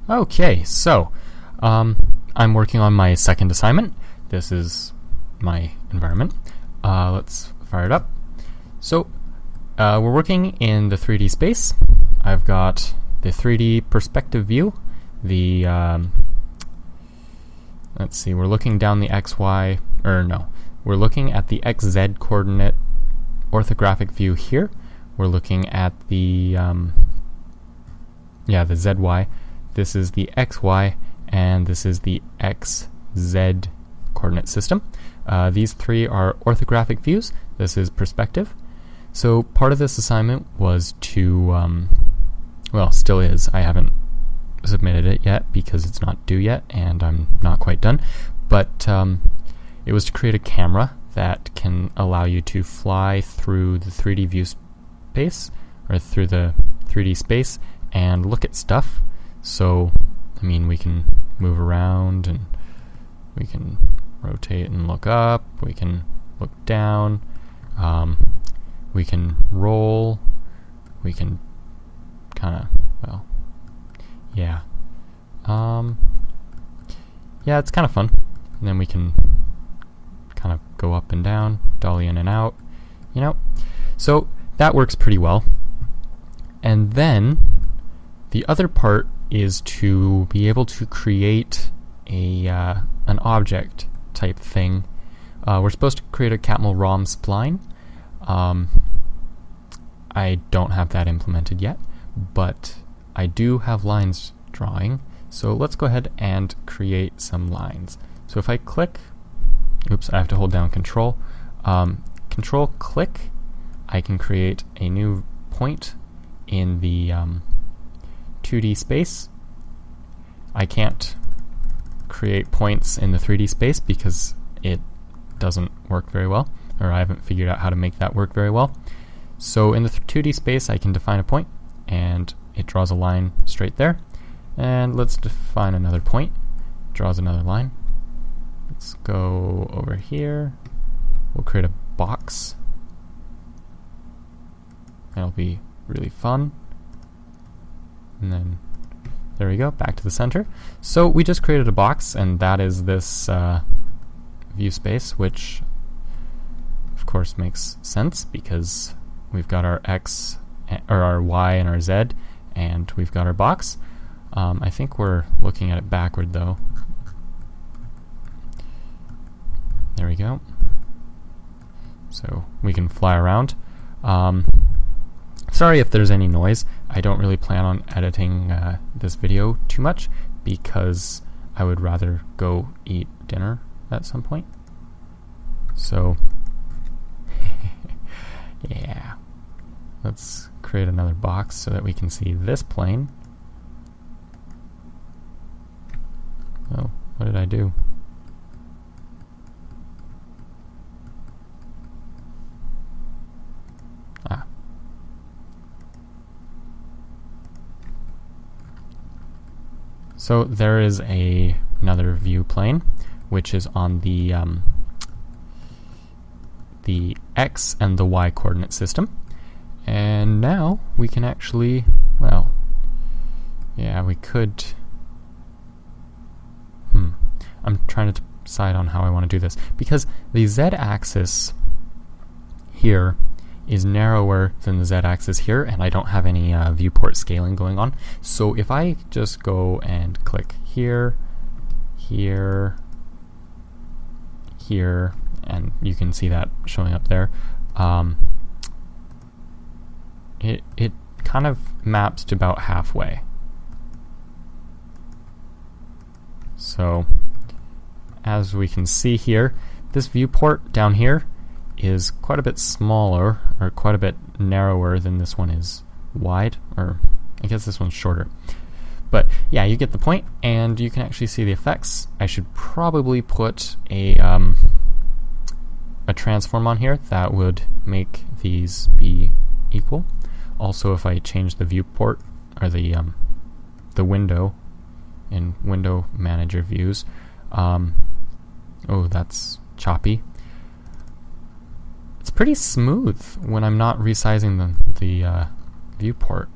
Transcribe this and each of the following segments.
Okay, so I'm working on my second assignment. This is my environment. Let's fire it up. So we're working in the 3D space. I've got the 3D perspective view. The let's see, we're looking down the XY, we're looking at the XZ coordinate orthographic view here. We're looking at the the ZY. This is the XY, and this is the XZ coordinate system. These three are orthographic views. This is perspective. So part of this assignment was to, still is. I haven't submitted it yet because it's not due yet, and I'm not quite done. But it was to create a camera that can allow you to fly through the 3D view space, or through the 3D space, and look at stuff. So, I mean, we can move around, and we can rotate and look up, we can look down, we can roll, we can it's kind of fun. And then we can kind of go up and down, dolly in and out, So that works pretty well. And then the other part is to be able to create an object type thing. We're supposed to create a Catmull ROM spline. I don't have that implemented yet, but I do have lines drawing. So let's go ahead and create some lines. So if I click, I have to hold down Control. Control click, I can create a new point in the 2D space. I can't create points in the 3D space because it doesn't work very well, or I haven't figured out how to make that work very well. So in the 2D space, I can define a point, and it draws a line straight there. And let's define another point. Draws another line. Let's go over here. We'll create a box. That'll be really fun. And then there we go, back to the center. So we just created a box, and that is this view space, which of course makes sense because we've got our X, or our Y and our Z, and we've got our box. I think we're looking at it backward though. There we go. So we can fly around. Sorry if there's any noise. I don't really plan on editing this video too much because I would rather go eat dinner at some point. So, yeah. Let's create another box so that we can see this plane. Oh, what did I do? So there is another view plane, which is on the X and the Y coordinate system. And now we can actually, we could. I'm trying to decide on how I want to do this, because the Z-axis here is narrower than the Z-axis here, and I don't have any viewport scaling going on. So if I just go and click here, here, here, and you can see that showing up there, it kind of maps to about halfway. So as we can see here, this viewport down here is quite a bit smaller, or quite a bit narrower than this one is wide, or I guess this one's shorter. But yeah, you get the point, and you can actually see the effects. I should probably put a transform on here that would make these be equal. Also, if I change the viewport, or the window in Window Manager views, oh, that's choppy. It's pretty smooth when I'm not resizing the viewport,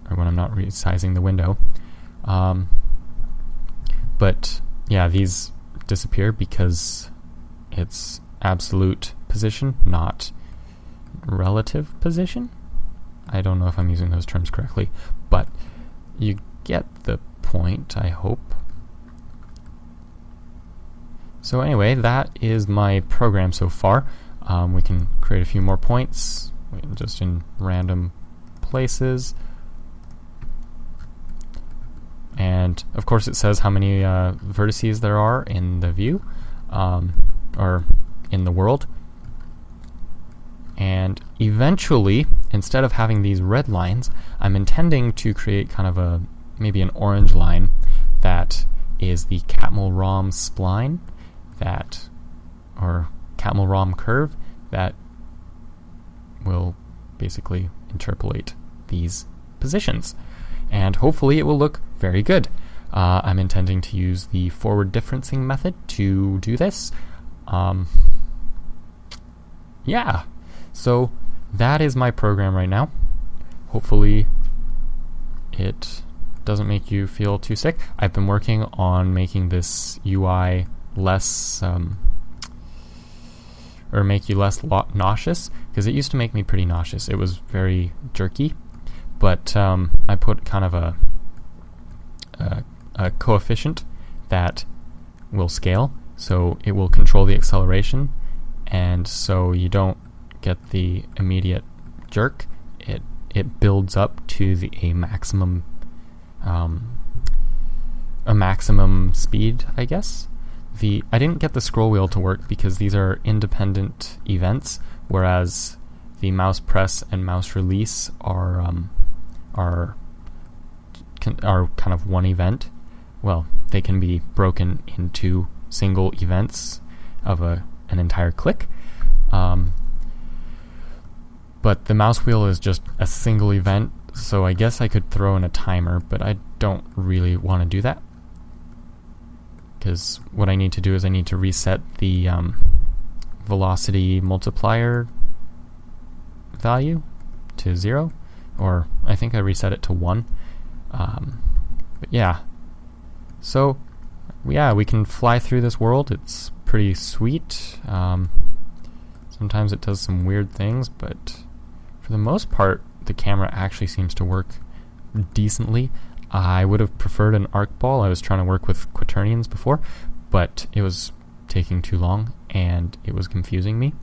or when I'm not resizing the window. But yeah, these disappear because it's absolute position, not relative position. I don't know if I'm using those terms correctly, but you get the point, I hope. So anyway, that is my program so far. We can create a few more points just in random places. And of course it says how many vertices there are in the view, or in the world. And eventually, instead of having these red lines, I'm intending to create kind of maybe an orange line that is the Catmull-Rom spline or Catmull-Rom curve that will basically interpolate these positions. And hopefully it will look very good. I'm intending to use the forward differencing method to do this. Yeah, so that is my program right now. Hopefully it doesn't make you feel too sick. I've been working on making this UI less, or make you less nauseous, because it used to make me pretty nauseous. It was very jerky, but I put kind of a coefficient that will scale, so it will control the acceleration, and so you don't get the immediate jerk. It builds up to a maximum speed, I guess. I didn't get the scroll wheel to work because these are independent events, whereas the mouse press and mouse release are kind of one event. Well, they can be broken into single events of an entire click. But the mouse wheel is just a single event, so I guess I could throw in a timer, but I don't really want to do that. Because what I need to do is I need to reset the velocity multiplier value to 0, or I think I reset it to 1. But yeah, so yeah, we can fly through this world. It's pretty sweet. Sometimes it does some weird things, but for the most part, the camera actually seems to work decently. I would have preferred an arc ball. I was trying to work with quaternions before, but it was taking too long and it was confusing me.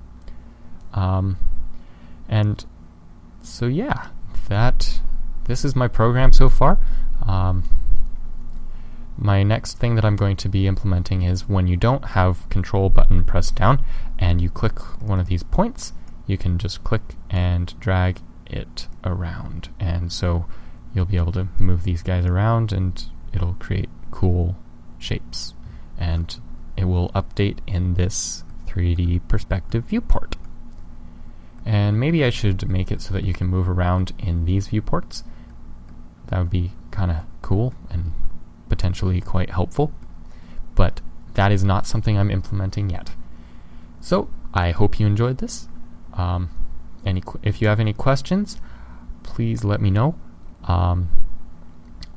And so yeah, this is my program so far. My next thing that I'm going to be implementing is when you don't have control button pressed down and you click one of these points, you can just click and drag it around, and so you'll be able to move these guys around and it'll create cool shapes, and it will update in this 3D perspective viewport. And maybe I should make it so that you can move around in these viewports. That would be kind of cool and potentially quite helpful, but that is not something I'm implementing yet. So I hope you enjoyed this. If you have any questions, please let me know.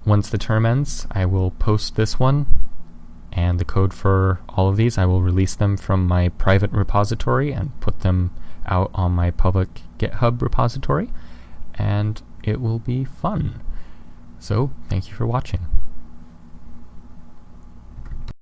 Once the term ends, I will post this one and the code for all of these. I will release them from my private repository and put them out on my public GitHub repository, and it will be fun. So thank you for watching.